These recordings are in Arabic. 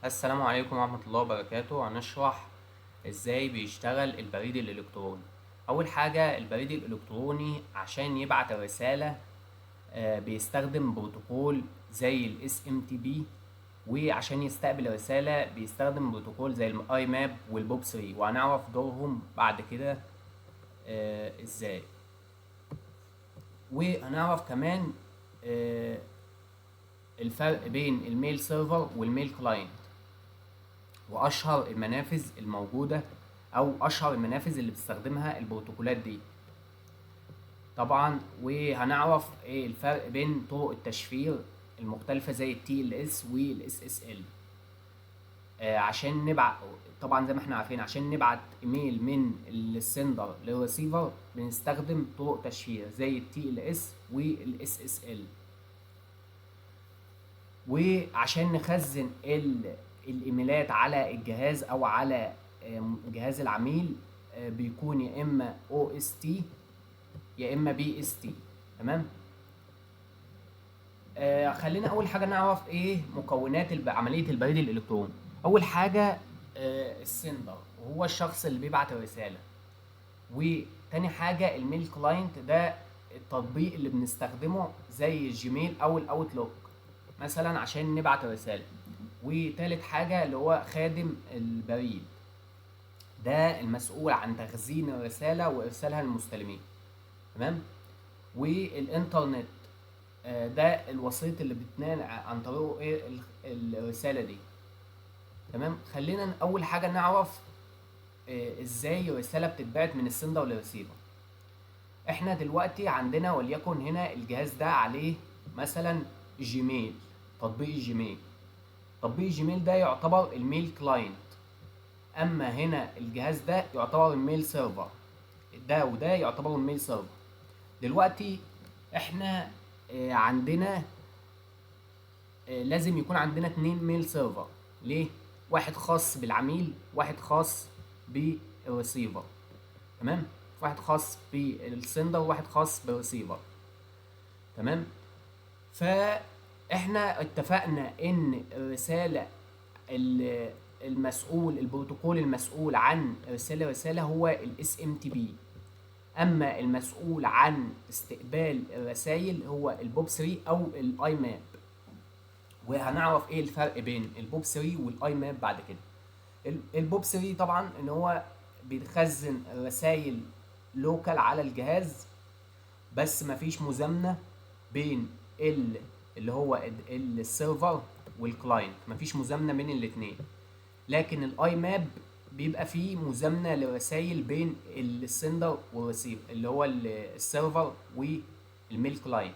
السلام عليكم ورحمة الله وبركاته. هنشرح ازاي بيشتغل البريد الإلكتروني. أول حاجة، البريد الإلكتروني عشان يبعت الرسالة بيستخدم بروتوكول زي ال SMTP، وعشان يستقبل رسالة بيستخدم بروتوكول زي الاي ماب والبوب 3، وهنعرف دورهم بعد كده ازاي. وهنعرف كمان آه، الفرق بين الميل سيرفر والميل كلاينت، واشهر المنافذ الموجوده او اشهر المنافذ اللي بتستخدمها البروتوكولات دي طبعا. وهنعرف ايه الفرق بين طرق التشفير المختلفه زي التي ال اس والاس اس ال. عشان نبعت، طبعا زي ما احنا عارفين، عشان نبعت ايميل من السندر للريسيفر بنستخدم طرق تشفير زي التي ال اس والاس اس ال. وعشان نخزن الايميلات على الجهاز او على جهاز العميل بيكون يا اما او اس تي يا اما بي اس تي. تمام. خلينا اول حاجه نعرف ايه مكونات عمليه البريد الالكتروني. اول حاجه السندر، وهو الشخص اللي بيبعت الرساله. وتاني حاجه الميل كلاينت، ده التطبيق اللي بنستخدمه زي الجيميل او الاوتلوك مثلا عشان نبعت الرساله. وتالت حاجه اللي هو خادم البريد، ده المسؤول عن تخزين الرساله وارسالها للمستلمين. تمام. والانترنت ده الوسيط اللي بتنال عن طريقه ايه الرساله دي. تمام. خلينا اول حاجه نعرف ازاي الرساله بتتبعت من السندر للريسيفر. احنا دلوقتي عندنا وليكن هنا الجهاز ده عليه مثلا جيميل، تطبيق الجيميل. تطبيق الجيميل ده يعتبر الميل كلاينت، اما هنا الجهاز ده يعتبر الميل سيرفر. ده وده يعتبر الميل سيرفر. دلوقتي احنا عندنا لازم يكون عندنا 2 ميل سيرفر. ليه؟ واحد خاص بالعميل، واحد خاص بالريسيفر. تمام. واحد خاص بالسندر وواحد خاص بالريسيفر. تمام. فاحنا اتفقنا ان الرساله المسؤول، البروتوكول المسؤول عن ارسال الرساله هو الاس ام تي بي، اما المسؤول عن استقبال الرسائل هو البوب 3 او الاي ماب. وهنعرف ايه الفرق بين البوب 3 والاي ماب بعد كده. البوب 3 طبعا ان هو بيخزن الرسائل لوكال على الجهاز، بس مفيش مزامنه بين اللي هو السيرفر والكلاينت، مفيش مزامنه بين الاثنين. لكن الاي ماب بيبقى فيه مزامنه لرسائل بين السندر والريسيف، اللي هو السيرفر والميل كلاينت.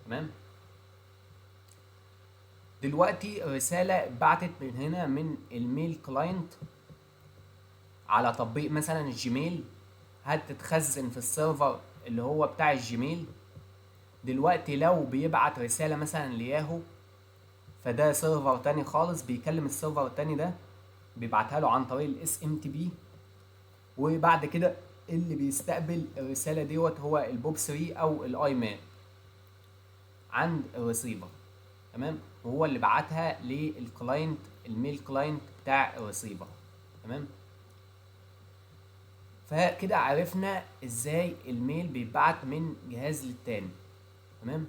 تمام. دلوقتي الرساله اتبعتت من هنا من الميل كلاينت على تطبيق مثلا الجيميل، هتتخزن في السيرفر اللي هو بتاع الجيميل. دلوقتي لو بيبعت رساله مثلا لياهو، فده سيرفر تاني خالص بيكلم السيرفر التاني ده، بيبعتها له عن طريق الاس ام تي بي. وبعد كده اللي بيستقبل الرساله ديت هو البوب 3 او الاي ماب عند الريسيفر. تمام. وهو اللي بعتها للكلاينت، الميل كلاينت بتاع الريسيفر. تمام. فكده عرفنا ازاي الميل بيتبعت من جهاز للتاني. تمام.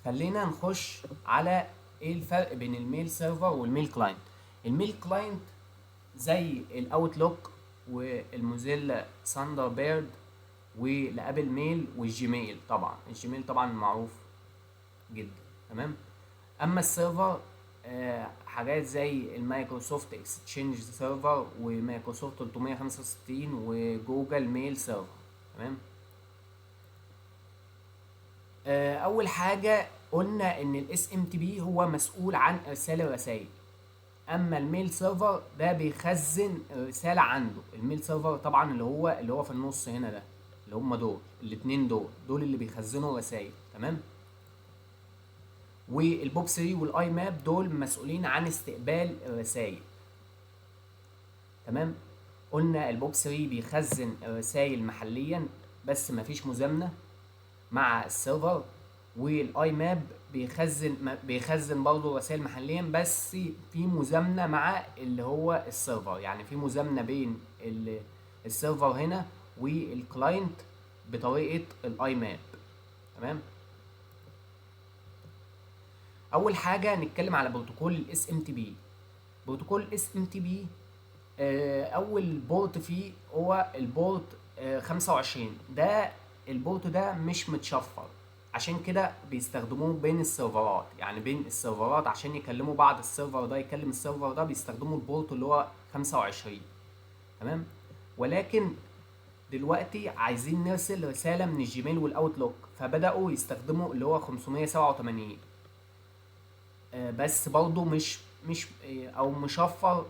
خلينا نخش على ايه الفرق بين الميل سيرفر والميل كلاينت. الميل كلاينت زي الاوتلوك والموزيلا ثاندر بيرد والابل ميل والجيميل. طبعا الجيميل طبعا معروف جدا. تمام. اما السيرفر حاجات زي المايكروسوفت اكستشينج سيرفر ومايكروسوفت 365 وجوجل ميل سيرفر. تمام. اول حاجه قلنا ان الاس ام تي بي هو مسؤول عن ارسال الرسائل، اما الميل سيرفر ده بيخزن رساله عنده. الميل سيرفر طبعا اللي هو في النص هنا ده، اللي هم دول الاثنين دول اللي بيخزنوا رسائل. تمام. والبوب 3 والاي ماب دول مسؤولين عن استقبال الرسائل. تمام. قلنا البوب 3 بيخزن الرسائل محليا بس مفيش مزامنه مع السيرفر، والاي ماب بيخزن برضه رسائل محليا، بس في مزامنه مع اللي هو السيرفر، يعني في مزامنه بين السيرفر هنا والكلاينت بطريقه الاي ماب. تمام. اول حاجه نتكلم على بروتوكول الاس ام تي بي. بروتوكول الاس ام تي بي اول بورت فيه هو البورت 25. ده البورت ده مش متشفر، عشان كده بيستخدموه بين السيرفرات، يعني بين السيرفرات عشان يكلموا بعض، السيرفر ده يكلم السيرفر ده بيستخدموا البورت اللي هو 25. تمام. ولكن دلوقتي عايزين نرسل رسالة من الجيميل والاوتلوك، فبدأوا يستخدموا اللي هو 587. بس برضه مش او مشفر،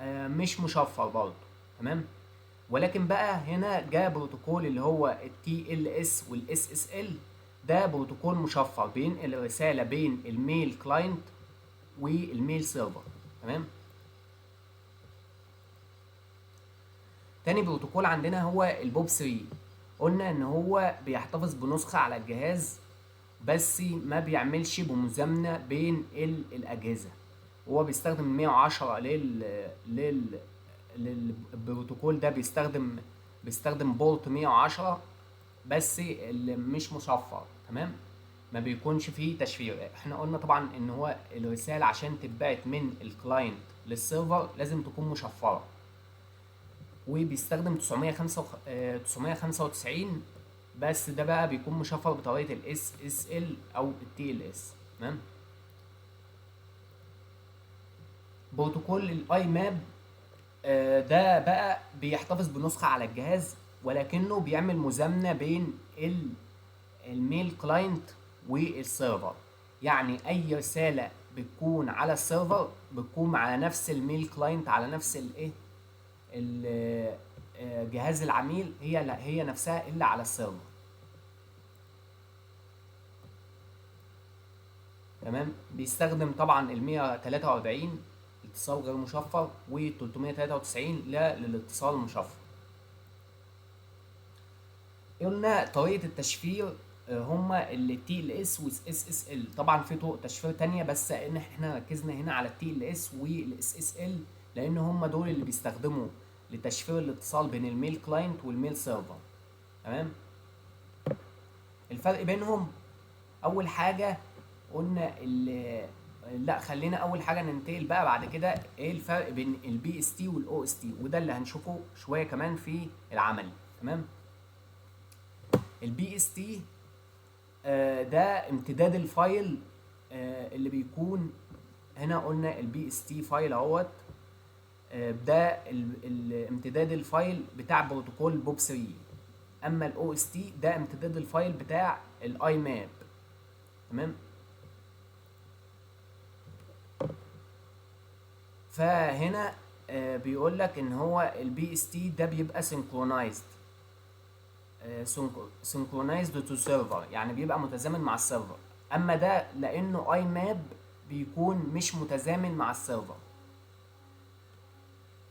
مش مشفر برضه. تمام. ولكن بقى هنا جاء بروتوكول اللي هو التي ال اس والاس اس ال. ده بروتوكول مشفر بينقل الرسالة بين الميل كلاينت والميل سيرفر. تمام. تاني بروتوكول عندنا هو البوب 3. قلنا ان هو بيحتفظ بنسخة على الجهاز، بس ما بيعملش بمزامنة بين الأجهزة. هو بيستخدم 110 للبروتوكول ده، بيستخدم بورت 110 بس اللي مش مشفر. تمام. ما بيكونش فيه تشفير. احنا قلنا طبعا ان هو الرسالة عشان تتبعت من الكلاينت للسيرفر لازم تكون مشفرة، وبيستخدم 995 بس ده بقى بيكون مشفر بطريقة ال SSL او ال TLS. تمام. بروتوكول الاي ماب ده بقى بيحتفظ بنسخة على الجهاز، ولكنه بيعمل مزامنة بين الميل كلاينت والسيرفر. يعني اي رسالة بتكون على السيرفر بتكون على نفس الميل كلاينت، على نفس جهاز العميل، هي نفسها الا على السيرفر. تمام. بيستخدم طبعا ال 143 اتصال غير مشفر، و 393 لا للاتصال المشفر. قلنا طريقة التشفير هما ال TLS وال SSL. طبعا في طرق تشفير تانية، بس ان احنا ركزنا هنا على ال TLS وال SSL لان هما دول اللي بيستخدموا لتشفير الاتصال بين الميل كلاينت والميل سيرفر. تمام. الفرق بينهم، اول حاجة قلنا لا خلينا اول حاجه ننتقل بقى بعد كده ايه الفرق بين البي اس تي والاو اس تي، وده اللي هنشوفه شويه كمان في العملي. تمام. البي اس تي ده امتداد الفايل اللي بيكون هنا. قلنا البي اس تي فايل اهوت، ده امتداد الفايل بتاع بروتوكول بوب 3. اما الاو اس تي ده امتداد الفايل بتاع الاي ماب. تمام. فهنا بيقول لك ان هو البي اس تي ده بيبقى سينكرونايزد تو سيرفر، يعني بيبقى متزامن مع السيرفر. اما ده لانه اي ماب بيكون مش متزامن مع السيرفر.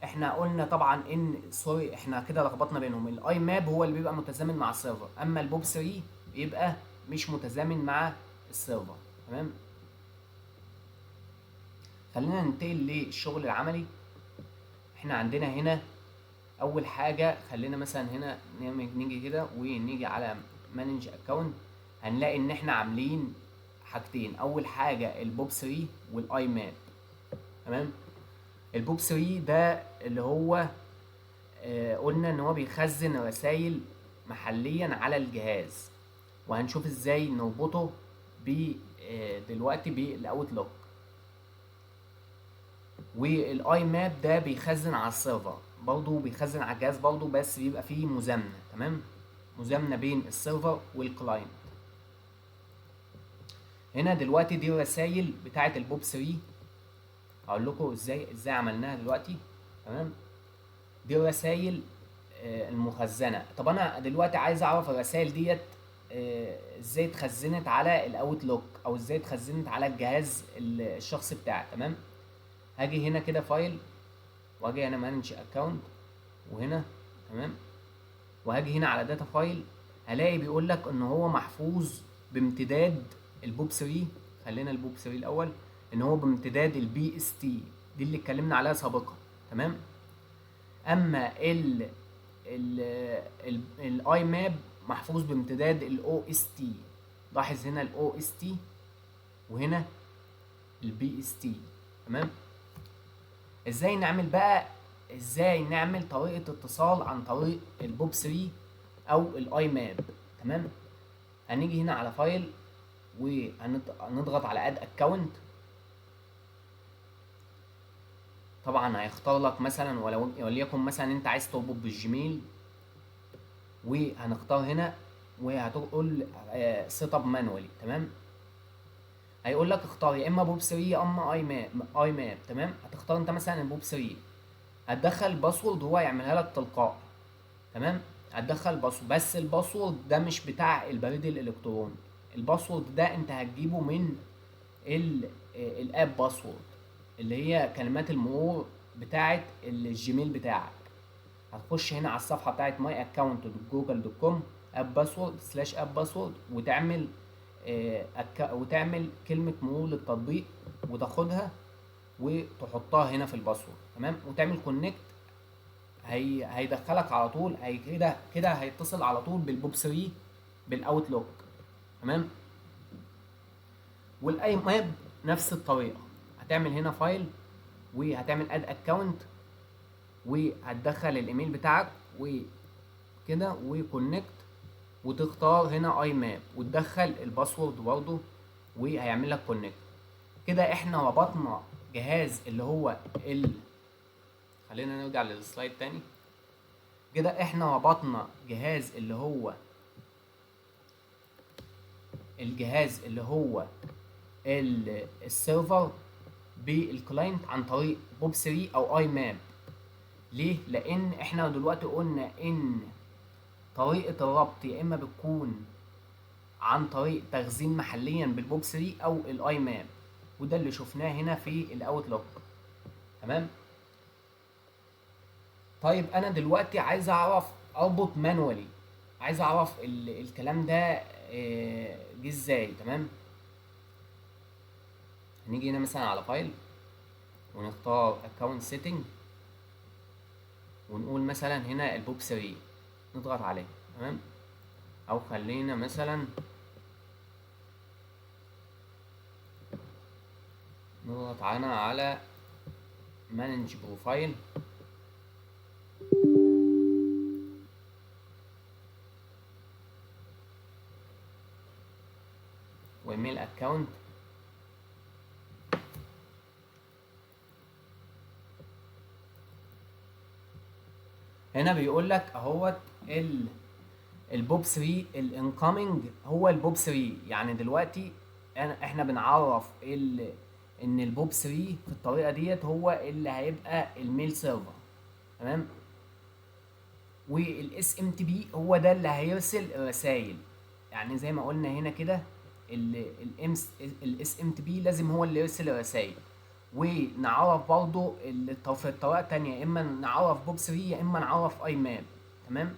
احنا قلنا طبعا ان سوري احنا كده لخبطنا بينهم. الاي ماب هو اللي بيبقى متزامن مع السيرفر، اما البوب 3 بيبقى مش متزامن مع السيرفر. تمام. خلينا ننتقل للشغل العملي. احنا عندنا هنا اول حاجه، خلينا مثلا هنا نيجي كده ونيجي على مانج اكونت، هنلاقي ان احنا عاملين حاجتين. اول حاجه البوب 3 والاي ماب. تمام. البوب 3 ده اللي هو قلنا ان هو بيخزن رسائل محليا على الجهاز، وهنشوف ازاي نربطه دلوقتي بالاوتلوك. والاي ماب ده بيخزن على السيرفر برضه، بيخزن على الجهاز برضه، بس بيبقى فيه مزامنه. تمام. مزامنه بين السيرفر والكلاينت. هنا دلوقتي دي الرسائل بتاعه البوب 3. هقول لكم ازاي عملناها دلوقتي. تمام. دي الرسائل المخزنه. طب انا دلوقتي عايز اعرف الرسائل ديت ازاي اتخزنت على الاوتلوك، او ازاي اتخزنت على الجهاز الشخصي بتاعي. تمام. هاجي هنا كده فايل، واجي هنا مانج اكونت، وهنا تمام، وهاجي هنا على داتا فايل، هلاقي بيقول لك ان هو محفوظ بامتداد البوب 3. خلينا البوب 3 الاول، ان هو بامتداد البي اس تي دي اللي اتكلمنا عليها سابقا. تمام. اما الاي ماب محفوظ بامتداد الاو اس تي. لاحظ هنا الاو اس تي وهنا البي اس تي. تمام. ازاي نعمل طريقة اتصال عن طريق البوب 3 او الاي ماب؟ تمام. هنيجي هنا على فايل وهنضغط على اد اكونت. طبعا هيختار لك مثلا وليكن مثلا انت عايز تربط بالجيميل، وهنختار هنا وهتقول سيت اب مانوالي. تمام. هيقول لك اختار يا اما بوب 3 يا اما اي ماب. تمام. هتختار انت مثلا البوب 3. هتدخل باسورد هو يعملها لك تلقائي. تمام. هتدخل باسورد، بس الباسورد ده مش بتاع البريد الالكتروني. الباسورد ده انت هتجيبه من الاب باسورد، اللي هي كلمات المرور بتاعه الجيميل بتاعك. هتخش هنا على الصفحه بتاعه myaccount.google.com اب باسورد /اب باسورد، وتعمل كلمه مرور للتطبيق وتاخدها وتحطها هنا في الباسورد. تمام. وتعمل كونكت. هيدخلك على طول، كده هيتصل على طول بالبوب 3 بالاوتلوك. تمام. والاي ماب نفس الطريقه. هتعمل هنا فايل وهتعمل اد اكونت وهتدخل الايميل بتاعك وكده وكونكت، وتختار هنا اي ماب وتدخل الباسورد برضه وهيعمل لك كونكت. كده احنا ربطنا جهاز اللي هو خلينا نرجع للسلايد تاني. كده احنا ربطنا جهاز اللي هو السيرفر بالكلاينت عن طريق بوب 3 او اي ماب. ليه؟ لان احنا دلوقتي قلنا ان طريقة الربط يا اما بتكون عن طريق تخزين محليا بالبوب 3 او الاي ماب، وده اللي شفناه هنا في الاوتلوك. تمام. طيب انا دلوقتي عايز اعرف اربط مانوالي، عايز اعرف الكلام ده جه ازاي. تمام. هنيجي هنا مثلا على فايل ونختار اكونت سيتنج ونقول مثلا هنا البوب 3، نضغط عليه. تمام. او خلينا مثلا نضغط على مانج بروفايل وايميل اكونت. هنا بيقول لك اهوت البوب 3 الانكoming هو البوب 3. يعني دلوقتي احنا بنعرف ان البوب 3 في الطريقه ديت هو اللي هيبقى الميل سيرفر. تمام. والاس ام تي بي هو ده اللي هيرسل الرسائل. يعني زي ما قلنا هنا كده الاس ام تي بي لازم هو اللي يرسل الرسائل. ونعرف برضو في الطريقه التانيه، يا اما نعرف بوب 3 يا اما نعرف اي ماب. تمام.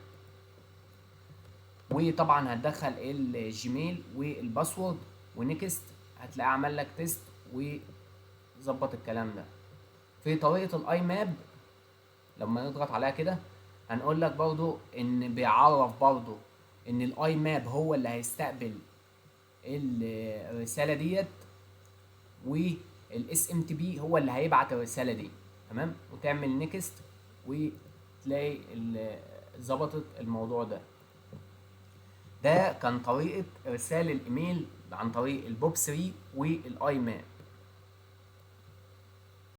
وطبعا هتدخل الجيميل والباسورد ونكست، هتلاقيه عمل لك تيست وظبط الكلام ده. في طريقه الاي ماب لما نضغط عليها كده هنقول لك برضو ان بيعرف برضو ان الاي ماب هو اللي هيستقبل الرساله ديت، والاس ام تي بي هو اللي هيبعت الرساله دي. تمام. وتعمل نيكست وتلاقي ظبطت الموضوع ده. ده كان طريقه ارسال الايميل عن طريق البوب 3 والاي ماب.